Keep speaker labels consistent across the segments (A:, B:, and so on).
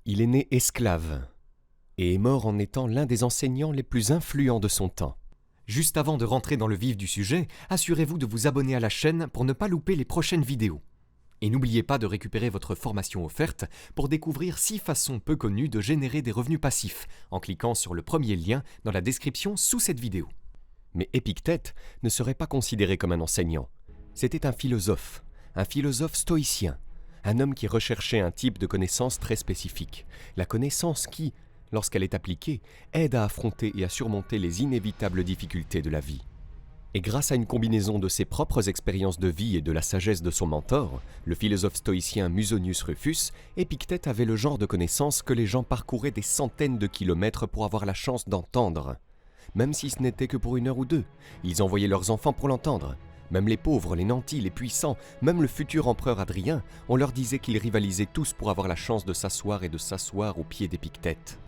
A: Il est né esclave et est mort en étant l'un des enseignants les plus influents de son temps. Juste avant de rentrer dans le vif du sujet, assurez-vous de vous abonner à la chaîne pour ne pas louper les prochaines vidéos. Et n'oubliez pas de récupérer votre formation offerte pour découvrir 6 façons peu connues de générer des revenus passifs en cliquant sur le premier lien dans la description sous cette vidéo. Mais Épictète ne serait pas considéré comme un enseignant. C'était un philosophe stoïcien, un homme qui recherchait un type de connaissance très spécifique, la connaissance qui, lorsqu'elle est appliquée, aide à affronter et à surmonter les inévitables difficultés de la vie. Et grâce à une combinaison de ses propres expériences de vie et de la sagesse de son mentor, le philosophe stoïcien Musonius Rufus, Épictète avait le genre de connaissances que les gens parcouraient des centaines de kilomètres pour avoir la chance d'entendre. Même si ce n'était que pour 1 heure ou 2, ils envoyaient leurs enfants pour l'entendre. Même les pauvres, les nantis, les puissants, même le futur empereur Adrien, on leur disait qu'ils rivalisaient tous pour avoir la chance de s'asseoir et de s'asseoir au pied d'Épictète.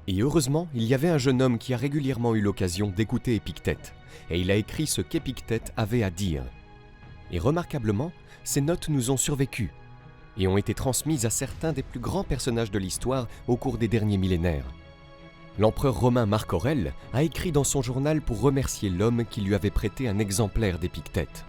A: Et heureusement, il y avait un jeune homme qui a régulièrement eu l'occasion d'écouter Épictète, et il a écrit ce qu'Épictète avait à dire. Et remarquablement, ces notes nous ont survécu, et ont été transmises à certains des plus grands personnages de l'histoire au cours des derniers millénaires. L'empereur romain Marc Aurèle a écrit dans son journal pour remercier l'homme qui lui avait prêté un exemplaire d'Épictète.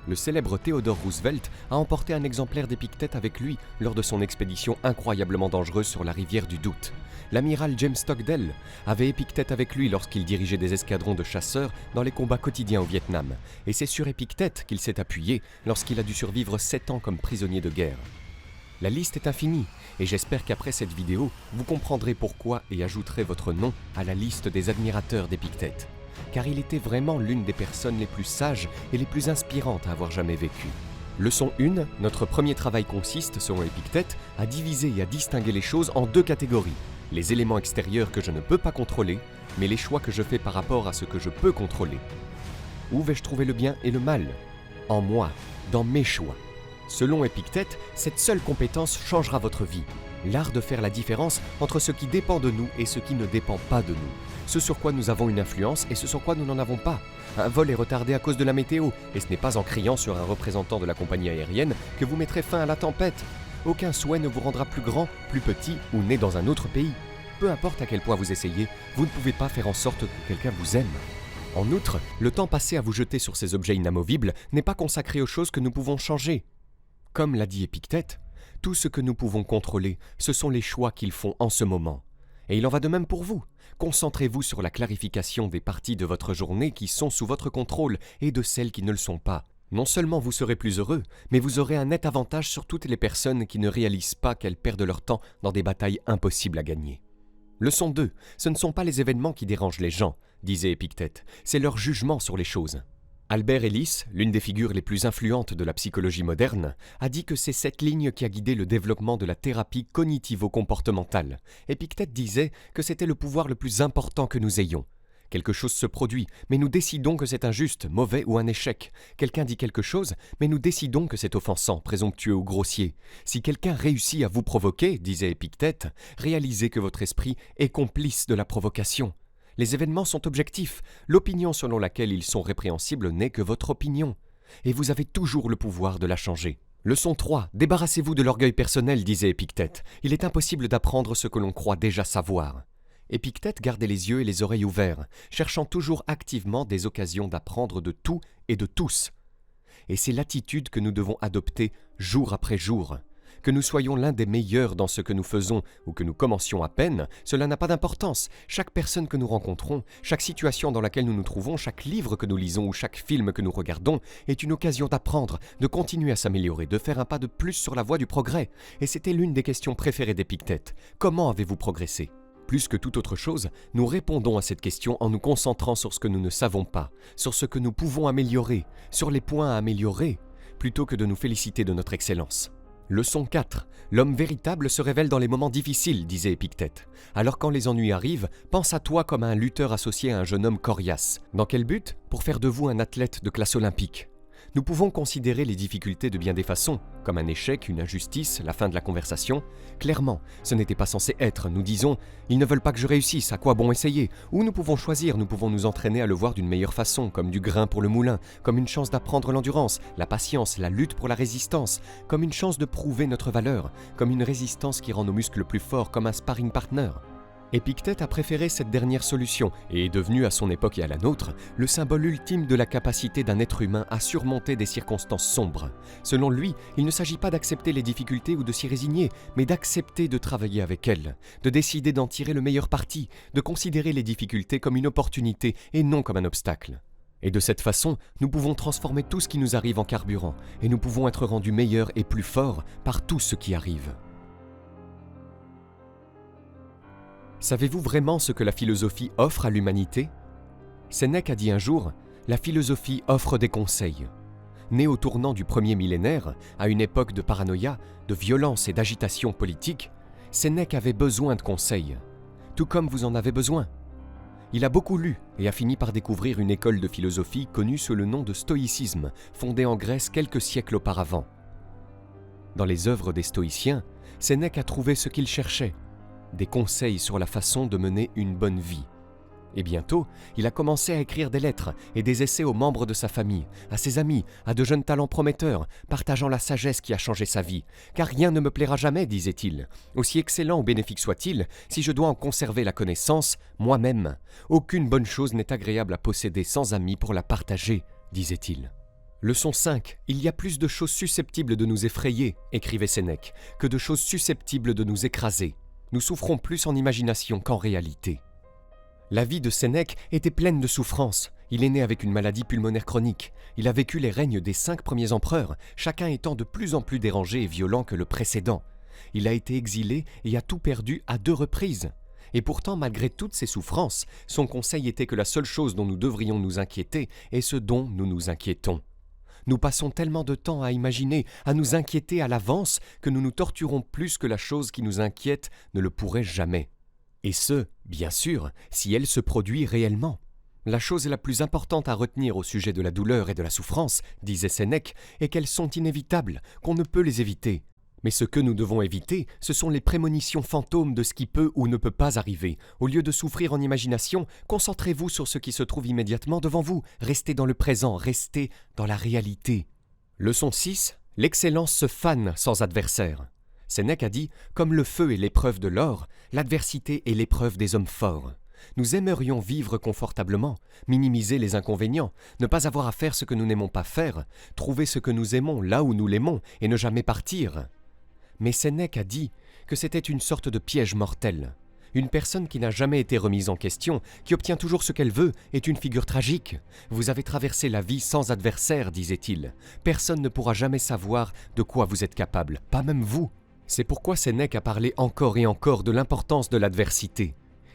A: Le célèbre Theodore Roosevelt a emporté un exemplaire d'Épictète avec lui lors de son expédition incroyablement dangereuse sur la rivière du Doute. L'amiral James Stockdale avait Épictète avec lui lorsqu'il dirigeait des escadrons de chasseurs dans les combats quotidiens au Vietnam. Et c'est sur Épictète qu'il s'est appuyé lorsqu'il a dû survivre 7 ans comme prisonnier de guerre. La liste est infinie, et j'espère qu'après cette vidéo, vous comprendrez pourquoi et ajouterez votre nom à la liste des admirateurs d'Épictète. Car il était vraiment l'une des personnes les plus sages et les plus inspirantes à avoir jamais vécu. Leçon 1, notre premier travail consiste, selon Épictète, à diviser et à distinguer les choses en 2 catégories. Les éléments extérieurs que je ne peux pas contrôler, mais les choix que je fais par rapport à ce que je peux contrôler. Où vais-je trouver le bien et le mal? En moi, dans mes choix. Selon Épictète, cette seule compétence changera votre vie. L'art de faire la différence entre ce qui dépend de nous et ce qui ne dépend pas de nous. Ce sur quoi nous avons une influence et ce sur quoi nous n'en avons pas. Un vol est retardé à cause de la météo, et ce n'est pas en criant sur un représentant de la compagnie aérienne que vous mettrez fin à la tempête. Aucun souhait ne vous rendra plus grand, plus petit ou né dans un autre pays. Peu importe à quel point vous essayez, vous ne pouvez pas faire en sorte que quelqu'un vous aime. En outre, le temps passé à vous jeter sur ces objets inamovibles n'est pas consacré aux choses que nous pouvons changer. Comme l'a dit Épictète, tout ce que nous pouvons contrôler, ce sont les choix qu'ils font en ce moment. Et il en va de même pour vous. Concentrez-vous sur la clarification des parties de votre journée qui sont sous votre contrôle et de celles qui ne le sont pas. Non seulement vous serez plus heureux, mais vous aurez un net avantage sur toutes les personnes qui ne réalisent pas qu'elles perdent leur temps dans des batailles impossibles à gagner. Leçon 2. Ce ne sont pas les événements qui dérangent les gens, disait Épictète, c'est leur jugement sur les choses. Albert Ellis, l'une des figures les plus influentes de la psychologie moderne, a dit que c'est cette ligne qui a guidé le développement de la thérapie cognitivo-comportementale. Épictète disait que c'était le pouvoir le plus important que nous ayons. Quelque chose se produit, mais nous décidons que c'est injuste, mauvais ou un échec. Quelqu'un dit quelque chose, mais nous décidons que c'est offensant, présomptueux ou grossier. Si quelqu'un réussit à vous provoquer, disait Épictète, réalisez que votre esprit est complice de la provocation. Les événements sont objectifs. L'opinion selon laquelle ils sont répréhensibles n'est que votre opinion. Et vous avez toujours le pouvoir de la changer. Leçon 3. Débarrassez-vous de l'orgueil personnel, disait Épictète. Il est impossible d'apprendre ce que l'on croit déjà savoir. Épictète gardait les yeux et les oreilles ouverts, cherchant toujours activement des occasions d'apprendre de tout et de tous. Et c'est l'attitude que nous devons adopter jour après jour. Que nous soyons l'un des meilleurs dans ce que nous faisons ou que nous commencions à peine, cela n'a pas d'importance. Chaque personne que nous rencontrons, chaque situation dans laquelle nous nous trouvons, chaque livre que nous lisons ou chaque film que nous regardons est une occasion d'apprendre, de continuer à s'améliorer, de faire un pas de plus sur la voie du progrès. Et c'était l'une des questions préférées d'Épictète. Comment avez-vous progressé ? Plus que toute autre chose, nous répondons à cette question en nous concentrant sur ce que nous ne savons pas, sur ce que nous pouvons améliorer, sur les points à améliorer, plutôt que de nous féliciter de notre excellence. Leçon 4. L'homme véritable se révèle dans les moments difficiles, disait Épictète. Alors quand les ennuis arrivent, pense à toi comme à un lutteur associé à un jeune homme coriace. Dans quel but ? Pour faire de vous un athlète de classe olympique. Nous pouvons considérer les difficultés de bien des façons, comme un échec, une injustice, la fin de la conversation. Clairement, ce n'était pas censé être. Nous disons « Ils ne veulent pas que je réussisse, à quoi bon essayer ?» Ou nous pouvons choisir, nous pouvons nous entraîner à le voir d'une meilleure façon, comme du grain pour le moulin, comme une chance d'apprendre l'endurance, la patience, la lutte pour la résistance, comme une chance de prouver notre valeur, comme une résistance qui rend nos muscles plus forts, comme un sparring partner. Épictète a préféré cette dernière solution et est devenu, à son époque et à la nôtre, le symbole ultime de la capacité d'un être humain à surmonter des circonstances sombres. Selon lui, il ne s'agit pas d'accepter les difficultés ou de s'y résigner, mais d'accepter de travailler avec elles, de décider d'en tirer le meilleur parti, de considérer les difficultés comme une opportunité et non comme un obstacle. Et de cette façon, nous pouvons transformer tout ce qui nous arrive en carburant, et nous pouvons être rendus meilleurs et plus forts par tout ce qui arrive. Savez-vous vraiment ce que la philosophie offre à l'humanité ? Sénèque a dit un jour « La philosophie offre des conseils ». Né au tournant du premier millénaire, à une époque de paranoïa, de violence et d'agitation politique, Sénèque avait besoin de conseils, tout comme vous en avez besoin. Il a beaucoup lu et a fini par découvrir une école de philosophie connue sous le nom de stoïcisme, fondée en Grèce quelques siècles auparavant. Dans les œuvres des stoïciens, Sénèque a trouvé ce qu'il cherchait, des conseils sur la façon de mener une bonne vie. Et bientôt, il a commencé à écrire des lettres et des essais aux membres de sa famille, à ses amis, à de jeunes talents prometteurs, partageant la sagesse qui a changé sa vie. Car rien ne me plaira jamais, disait-il, aussi excellent ou bénéfique soit-il, si je dois en conserver la connaissance, moi-même. Aucune bonne chose n'est agréable à posséder sans amis pour la partager, disait-il. Leçon 5. Il y a plus de choses susceptibles de nous effrayer, écrivait Sénèque, que de choses susceptibles de nous écraser. Nous souffrons plus en imagination qu'en réalité. La vie de Sénèque était pleine de souffrances. Il est né avec une maladie pulmonaire chronique. Il a vécu les règnes des 5 premiers empereurs, chacun étant de plus en plus dérangé et violent que le précédent. Il a été exilé et a tout perdu à 2 reprises. Et pourtant, malgré toutes ces souffrances, son conseil était que la seule chose dont nous devrions nous inquiéter est ce dont nous nous inquiétons. Nous passons tellement de temps à imaginer, à nous inquiéter à l'avance, que nous nous torturons plus que la chose qui nous inquiète ne le pourrait jamais. Et ce, bien sûr, si elle se produit réellement. La chose la plus importante à retenir au sujet de la douleur et de la souffrance, disait Sénèque, est qu'elles sont inévitables, qu'on ne peut les éviter. Mais ce que nous devons éviter, ce sont les prémonitions fantômes de ce qui peut ou ne peut pas arriver. Au lieu de souffrir en imagination, concentrez-vous sur ce qui se trouve immédiatement devant vous. Restez dans le présent, restez dans la réalité. Leçon 6. L'excellence se fane sans adversaire. Sénèque a dit « Comme le feu est l'épreuve de l'or, l'adversité est l'épreuve des hommes forts. » Nous aimerions vivre confortablement, minimiser les inconvénients, ne pas avoir à faire ce que nous n'aimons pas faire, trouver ce que nous aimons là où nous l'aimons et ne jamais partir. Mais Sénèque a dit que c'était une sorte de piège mortel. Une personne qui n'a jamais été remise en question, qui obtient toujours ce qu'elle veut, est une figure tragique. Vous avez traversé la vie sans adversaire, disait-il. Personne ne pourra jamais savoir de quoi vous êtes capable, pas même vous. C'est pourquoi Sénèque a parlé encore et encore de l'importance de l'adversité.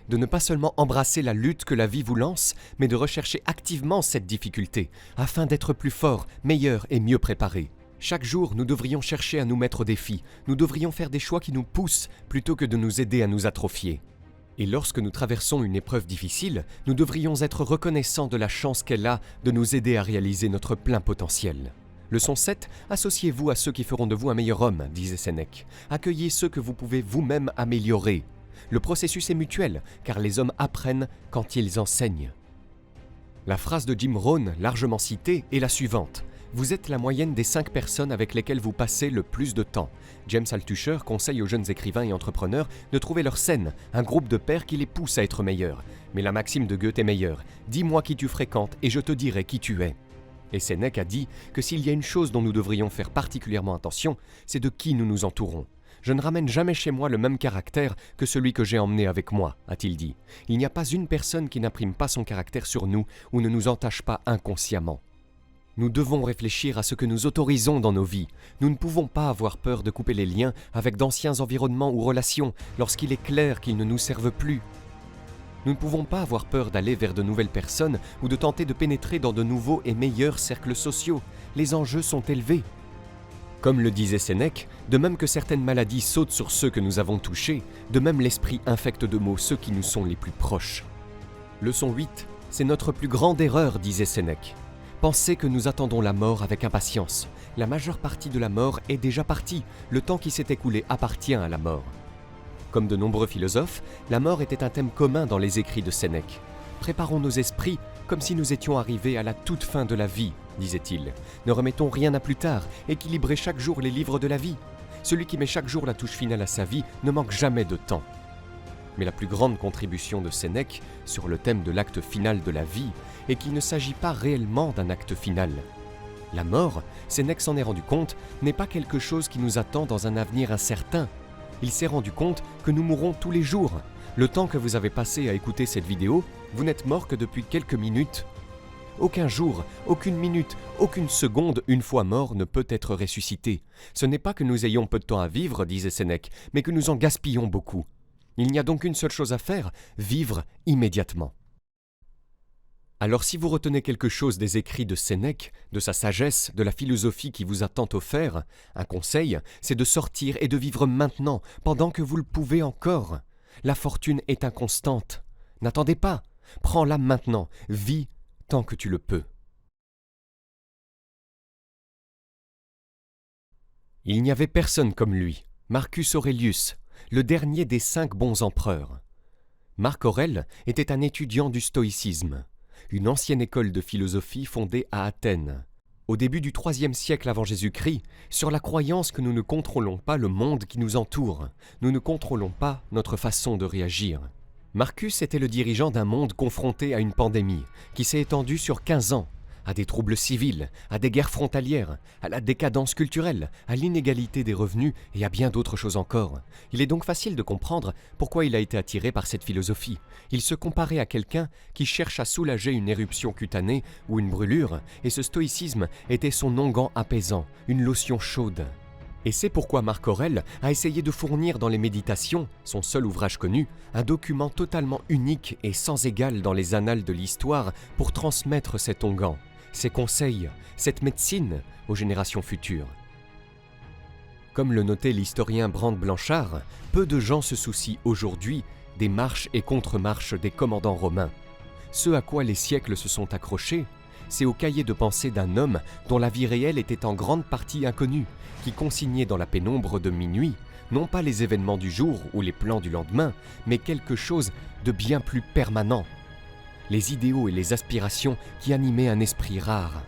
A: De ne pas seulement embrasser la lutte que la vie vous lance, mais de rechercher activement cette difficulté, afin d'être plus fort, meilleur et mieux préparé. Chaque jour, nous devrions chercher à nous mettre au défi, nous devrions faire des choix qui nous poussent, plutôt que de nous aider à nous atrophier. Et lorsque nous traversons une épreuve difficile, nous devrions être reconnaissants de la chance qu'elle a de nous aider à réaliser notre plein potentiel. Leçon 7. Associez-vous à ceux qui feront de vous un meilleur homme, disait Sénèque. Accueillez ceux que vous pouvez vous-même améliorer. Le processus est mutuel, car les hommes apprennent quand ils enseignent. La phrase de Jim Rohn, largement citée, est la suivante. Vous êtes la moyenne des 5 personnes avec lesquelles vous passez le plus de temps. James Altucher conseille aux jeunes écrivains et entrepreneurs de trouver leur scène, un groupe de pairs qui les pousse à être meilleurs. Mais la maxime de Goethe est meilleure. Dis-moi qui tu fréquentes et je te dirai qui tu es. Et Sénèque a dit que s'il y a une chose dont nous devrions faire particulièrement attention, c'est de qui nous nous entourons. Je ne ramène jamais chez moi le même caractère que celui que j'ai emmené avec moi, a-t-il dit. Il n'y a pas une personne qui n'imprime pas son caractère sur nous ou ne nous entache pas inconsciemment. Nous devons réfléchir à ce que nous autorisons dans nos vies. Nous ne pouvons pas avoir peur de couper les liens avec d'anciens environnements ou relations lorsqu'il est clair qu'ils ne nous servent plus. Nous ne pouvons pas avoir peur d'aller vers de nouvelles personnes ou de tenter de pénétrer dans de nouveaux et meilleurs cercles sociaux. Les enjeux sont élevés. Comme le disait Sénèque, de même que certaines maladies sautent sur ceux que nous avons touchés, de même l'esprit infecte de maux ceux qui nous sont les plus proches. Leçon 8. C'est notre plus grande erreur, disait Sénèque. Pensez que nous attendons la mort avec impatience. La majeure partie de la mort est déjà partie. Le temps qui s'est écoulé appartient à la mort. Comme de nombreux philosophes, la mort était un thème commun dans les écrits de Sénèque. Préparons nos esprits comme si nous étions arrivés à la toute fin de la vie, disait-il. Ne remettons rien à plus tard, équilibrez chaque jour les livres de la vie. Celui qui met chaque jour la touche finale à sa vie ne manque jamais de temps. Mais la plus grande contribution de Sénèque sur le thème de l'acte final de la vie est qu'il ne s'agit pas réellement d'un acte final. La mort, Sénèque s'en est rendu compte, n'est pas quelque chose qui nous attend dans un avenir incertain. Il s'est rendu compte que nous mourrons tous les jours. Le temps que vous avez passé à écouter cette vidéo, vous n'êtes mort que depuis quelques minutes. Aucun jour, aucune minute, aucune seconde, une fois mort, ne peut être ressuscité. Ce n'est pas que nous ayons peu de temps à vivre, disait Sénèque, mais que nous en gaspillons beaucoup. Il n'y a donc une seule chose à faire, vivre immédiatement. Alors si vous retenez quelque chose des écrits de Sénèque, de sa sagesse, de la philosophie qui vous a tant offert, un conseil, c'est de sortir et de vivre maintenant, pendant que vous le pouvez encore. La fortune est inconstante. N'attendez pas, prends-la maintenant, vis tant que tu le peux. Il n'y avait personne comme lui, Marcus Aurelius, le dernier des 5 bons empereurs. Marc Aurèle était un étudiant du stoïcisme, une ancienne école de philosophie fondée à Athènes, au début du IIIe siècle avant Jésus-Christ, sur la croyance que nous ne contrôlons pas le monde qui nous entoure, nous ne contrôlons pas notre façon de réagir. Marcus était le dirigeant d'un monde confronté à une pandémie qui s'est étendue sur 15 ans, à des troubles civils, à des guerres frontalières, à la décadence culturelle, à l'inégalité des revenus et à bien d'autres choses encore. Il est donc facile de comprendre pourquoi il a été attiré par cette philosophie. Il se comparait à quelqu'un qui cherche à soulager une éruption cutanée ou une brûlure, et ce stoïcisme était son onguent apaisant, une lotion chaude. Et c'est pourquoi Marc Aurèle a essayé de fournir dans les Méditations, son seul ouvrage connu, un document totalement unique et sans égal dans les annales de l'histoire pour transmettre cet onguent, ses conseils, cette médecine aux générations futures. Comme le notait l'historien Brande Blanchard, peu de gens se soucient aujourd'hui des marches et contre-marches des commandants romains. Ce à quoi les siècles se sont accrochés, c'est au cahier de pensée d'un homme dont la vie réelle était en grande partie inconnue, qui consignait dans la pénombre de minuit, non pas les événements du jour ou les plans du lendemain, mais quelque chose de bien plus permanent, les idéaux et les aspirations qui animaient un esprit rare.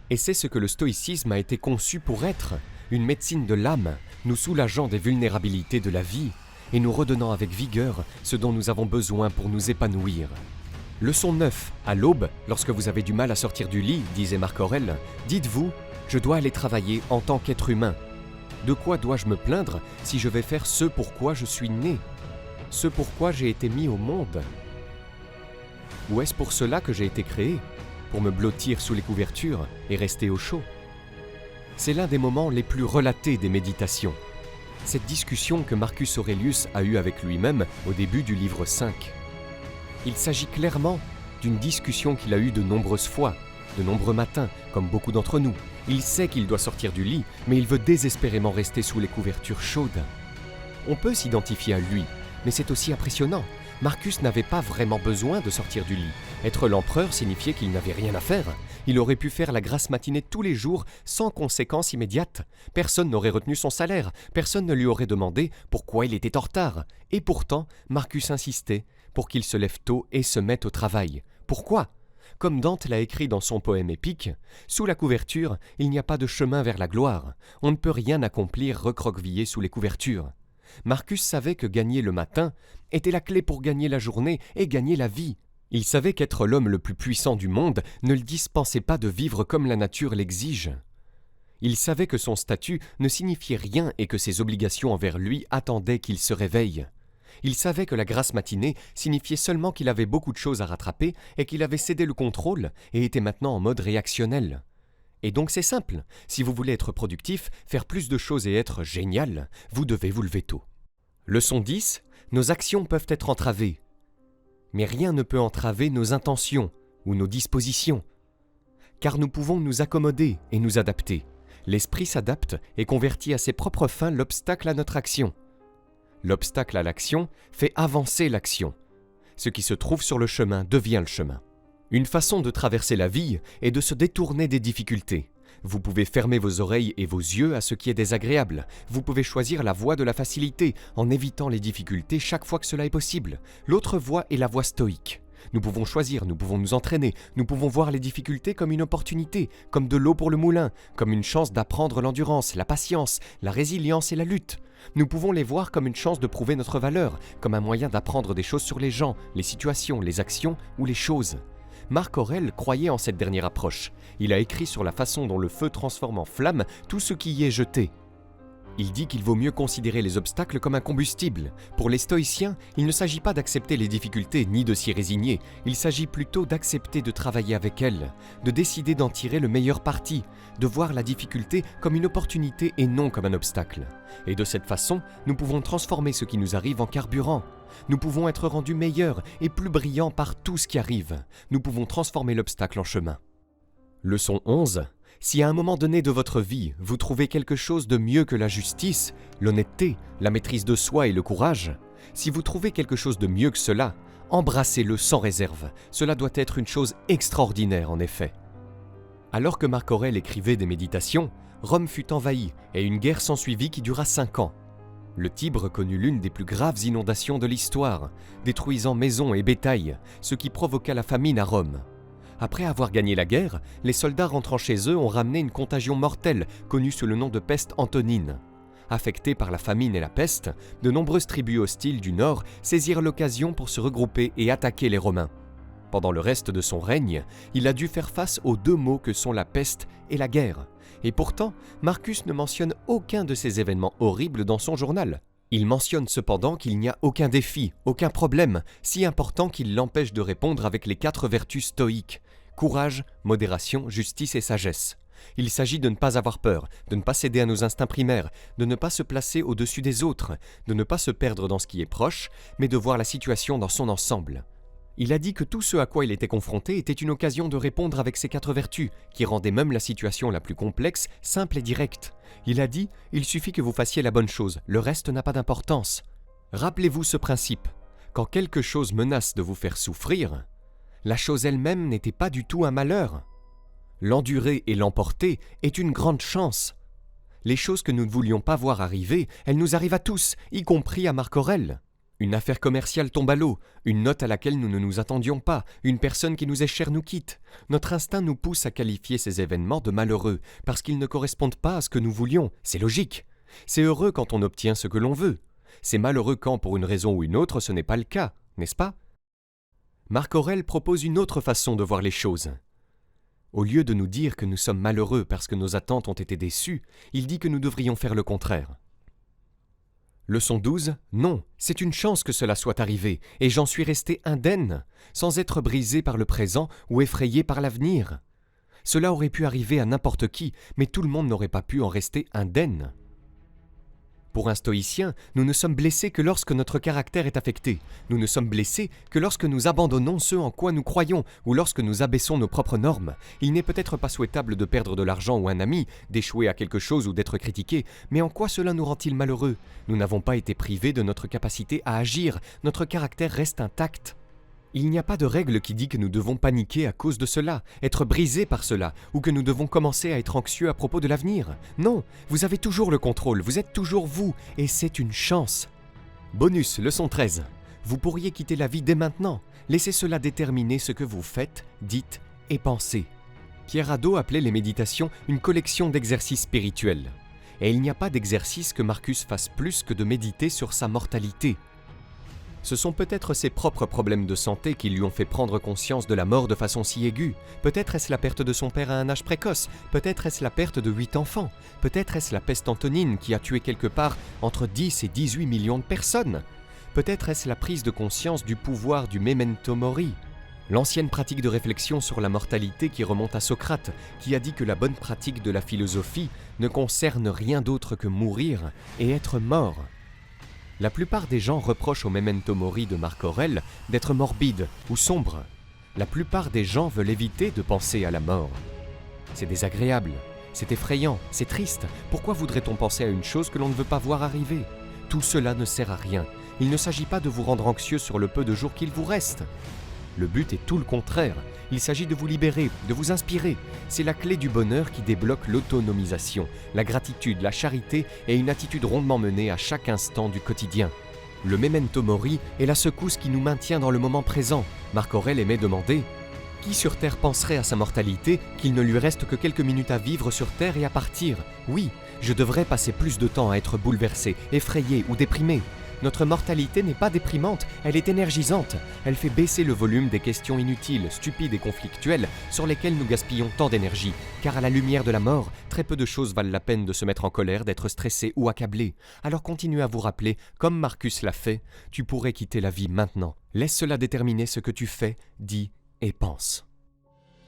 A: Et c'est ce que le stoïcisme a été conçu pour être, une médecine de l'âme, nous soulageant des vulnérabilités de la vie et nous redonnant avec vigueur ce dont nous avons besoin pour nous épanouir. Leçon 9. À l'aube, lorsque vous avez du mal à sortir du lit, disait Marc Aurèle, dites-vous « Je dois aller travailler en tant qu'être humain. De quoi dois-je me plaindre si je vais faire ce pourquoi je suis né, ce pourquoi j'ai été mis au monde ? Ou est-ce pour cela que j'ai été créé, pour me blottir sous les couvertures et rester au chaud ?» C'est l'un des moments les plus relatés des méditations. Cette discussion que Marcus Aurelius a eue avec lui-même au début du livre 5. Il s'agit clairement d'une discussion qu'il a eue de nombreuses fois, de nombreux matins, comme beaucoup d'entre nous. Il sait qu'il doit sortir du lit, mais il veut désespérément rester sous les couvertures chaudes. On peut s'identifier à lui, mais c'est aussi impressionnant. Marcus n'avait pas vraiment besoin de sortir du lit. Être l'empereur signifiait qu'il n'avait rien à faire. Il aurait pu faire la grasse matinée tous les jours sans conséquence immédiate. Personne n'aurait retenu son salaire, personne ne lui aurait demandé pourquoi il était en retard. Et pourtant, Marcus insistait pour qu'il se lève tôt et se mette au travail. Pourquoi ? Comme Dante l'a écrit dans son poème épique, « Sous la couverture, il n'y a pas de chemin vers la gloire. On ne peut rien accomplir recroquevillé sous les couvertures. » Marcus savait que gagner le matin était la clé pour gagner la journée et gagner la vie. Il savait qu'être l'homme le plus puissant du monde ne le dispensait pas de vivre comme la nature l'exige. Il savait que son statut ne signifiait rien et que ses obligations envers lui attendaient qu'il se réveille. Il savait que la grasse matinée signifiait seulement qu'il avait beaucoup de choses à rattraper et qu'il avait cédé le contrôle et était maintenant en mode réactionnel. Et donc c'est simple, si vous voulez être productif, faire plus de choses et être génial, vous devez vous lever tôt. Leçon 10, nos actions peuvent être entravées. Mais rien ne peut entraver nos intentions ou nos dispositions. Car nous pouvons nous accommoder et nous adapter. L'esprit s'adapte et convertit à ses propres fins l'obstacle à notre action. L'obstacle à l'action fait avancer l'action. Ce qui se trouve sur le chemin devient le chemin. Une façon de traverser la vie est de se détourner des difficultés. Vous pouvez fermer vos oreilles et vos yeux à ce qui est désagréable. Vous pouvez choisir la voie de la facilité en évitant les difficultés chaque fois que cela est possible. L'autre voie est la voie stoïque. Nous pouvons choisir, nous pouvons nous entraîner, nous pouvons voir les difficultés comme une opportunité, comme de l'eau pour le moulin, comme une chance d'apprendre l'endurance, la patience, la résilience et la lutte. Nous pouvons les voir comme une chance de prouver notre valeur, comme un moyen d'apprendre des choses sur les gens, les situations, les actions ou les choses. Marc Aurèle croyait en cette dernière approche. Il a écrit sur la façon dont le feu transforme en flamme tout ce qui y est jeté. Il dit qu'il vaut mieux considérer les obstacles comme un combustible. Pour les stoïciens, il ne s'agit pas d'accepter les difficultés ni de s'y résigner, il s'agit plutôt d'accepter de travailler avec elles, de décider d'en tirer le meilleur parti, de voir la difficulté comme une opportunité et non comme un obstacle. Et de cette façon, nous pouvons transformer ce qui nous arrive en carburant. Nous pouvons être rendus meilleurs et plus brillants par tout ce qui arrive. Nous pouvons transformer l'obstacle en chemin. Leçon 11. Si à un moment donné de votre vie, vous trouvez quelque chose de mieux que la justice, l'honnêteté, la maîtrise de soi et le courage, si vous trouvez quelque chose de mieux que cela, embrassez-le sans réserve. Cela doit être une chose extraordinaire en effet. Alors que Marc Aurèle écrivait des méditations, Rome fut envahie et une guerre s'ensuivit qui dura 5 ans. Le Tibre connut l'une des plus graves inondations de l'histoire, détruisant maisons et bétail, ce qui provoqua la famine à Rome. Après avoir gagné la guerre, les soldats rentrant chez eux ont ramené une contagion mortelle connue sous le nom de peste antonine. Affectés par la famine et la peste, de nombreuses tribus hostiles du nord saisirent l'occasion pour se regrouper et attaquer les Romains. Pendant le reste de son règne, il a dû faire face aux 2 maux que sont la peste et la guerre. Et pourtant, Marcus ne mentionne aucun de ces événements horribles dans son journal. Il mentionne cependant qu'il n'y a aucun défi, aucun problème, si important qu'il l'empêche de répondre avec les 4 vertus stoïques: courage, modération, justice et sagesse. Il s'agit de ne pas avoir peur, de ne pas céder à nos instincts primaires, de ne pas se placer au-dessus des autres, de ne pas se perdre dans ce qui est proche, mais de voir la situation dans son ensemble. Il a dit que tout ce à quoi il était confronté était une occasion de répondre avec ces 4 vertus, qui rendaient même la situation la plus complexe, simple et directe. Il a dit « Il suffit que vous fassiez la bonne chose, le reste n'a pas d'importance ». Rappelez-vous ce principe. Quand quelque chose menace de vous faire souffrir, la chose elle-même n'était pas du tout un malheur. L'endurer et l'emporter est une grande chance. Les choses que nous ne voulions pas voir arriver, elles nous arrivent à tous, y compris à Marc Aurèle. Une affaire commerciale tombe à l'eau, une note à laquelle nous ne nous attendions pas, une personne qui nous est chère nous quitte. Notre instinct nous pousse à qualifier ces événements de malheureux, parce qu'ils ne correspondent pas à ce que nous voulions. C'est logique. C'est heureux quand on obtient ce que l'on veut. C'est malheureux quand, pour une raison ou une autre, ce n'est pas le cas, n'est-ce pas? Marc Aurèle propose une autre façon de voir les choses. Au lieu de nous dire que nous sommes malheureux parce que nos attentes ont été déçues, il dit que nous devrions faire le contraire. Leçon 12. Non, c'est une chance que cela soit arrivé, et j'en suis resté indemne, sans être brisé par le présent ou effrayé par l'avenir. Cela aurait pu arriver à n'importe qui, mais tout le monde n'aurait pas pu en rester indemne. Pour un stoïcien, nous ne sommes blessés que lorsque notre caractère est affecté. Nous ne sommes blessés que lorsque nous abandonnons ce en quoi nous croyons ou lorsque nous abaissons nos propres normes. Il n'est peut-être pas souhaitable de perdre de l'argent ou un ami, d'échouer à quelque chose ou d'être critiqué, mais en quoi cela nous rend-il malheureux? Nous n'avons pas été privés de notre capacité à agir, notre caractère reste intact. Il n'y a pas de règle qui dit que nous devons paniquer à cause de cela, être brisés par cela, ou que nous devons commencer à être anxieux à propos de l'avenir. Non, vous avez toujours le contrôle, vous êtes toujours vous, et c'est une chance. Bonus, leçon 13. Vous pourriez quitter la vie dès maintenant. Laissez cela déterminer ce que vous faites, dites et pensez. Pierre Hadot appelait les méditations une collection d'exercices spirituels. Et il n'y a pas d'exercice que Marcus fasse plus que de méditer sur sa mortalité. Ce sont peut-être ses propres problèmes de santé qui lui ont fait prendre conscience de la mort de façon si aiguë. Peut-être est-ce la perte de son père à un âge précoce. Peut-être est-ce la perte de 8 enfants. Peut-être est-ce la peste antonine qui a tué quelque part entre 10 et 18 millions de personnes. Peut-être est-ce la prise de conscience du pouvoir du memento mori. L'ancienne pratique de réflexion sur la mortalité qui remonte à Socrate, qui a dit que la bonne pratique de la philosophie ne concerne rien d'autre que mourir et être mort. La plupart des gens reprochent au memento mori de Marc Aurèle d'être morbide ou sombre. La plupart des gens veulent éviter de penser à la mort. C'est désagréable, c'est effrayant, c'est triste. Pourquoi voudrait-on penser à une chose que l'on ne veut pas voir arriver? Tout cela ne sert à rien. Il ne s'agit pas de vous rendre anxieux sur le peu de jours qu'il vous reste. Le but est tout le contraire. Il s'agit de vous libérer, de vous inspirer. C'est la clé du bonheur qui débloque l'autonomisation, la gratitude, la charité et une attitude rondement menée à chaque instant du quotidien. Le memento mori est la secousse qui nous maintient dans le moment présent. Marc Aurèle aimait demander « Qui sur Terre penserait à sa mortalité, qu'il ne lui reste que quelques minutes à vivre sur Terre et à partir ? Oui, je devrais passer plus de temps à être bouleversé, effrayé ou déprimé. Notre mortalité n'est pas déprimante, elle est énergisante. Elle fait baisser le volume des questions inutiles, stupides et conflictuelles sur lesquelles nous gaspillons tant d'énergie. Car à la lumière de la mort, très peu de choses valent la peine de se mettre en colère, d'être stressé ou accablé. Alors continuez à vous rappeler, comme Marcus l'a fait, tu pourrais quitter la vie maintenant. Laisse cela déterminer ce que tu fais, dis et pense.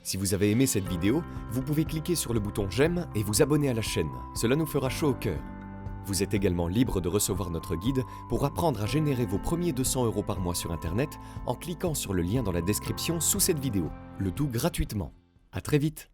A: Si vous avez aimé cette vidéo, vous pouvez cliquer sur le bouton j'aime et vous abonner à la chaîne. Cela nous fera chaud au cœur. Vous êtes également libre de recevoir notre guide pour apprendre à générer vos premiers 200 € par mois sur Internet en cliquant sur le lien dans la description sous cette vidéo. Le tout gratuitement. À très vite.